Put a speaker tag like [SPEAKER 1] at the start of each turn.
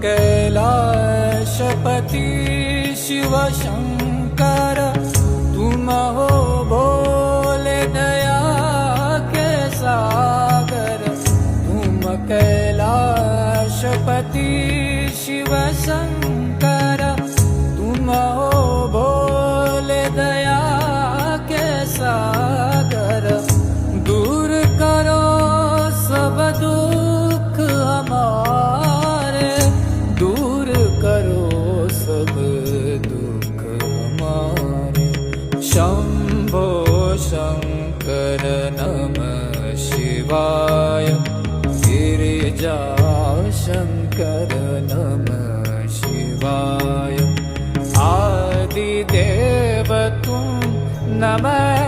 [SPEAKER 1] कैलाशपति शिव शंकर, तुम हो भोले दया के सागर। तुम कैलाशपति शिव शंकर, तुम हो भोले दया के सागर। दूर करो सब दुख हमारे, दूर करो सब दुख हमारे। शंभो शंकर नमः शिवाय, गिरिजा शंकर नमः शिवाय। आदिदेव तुम नमः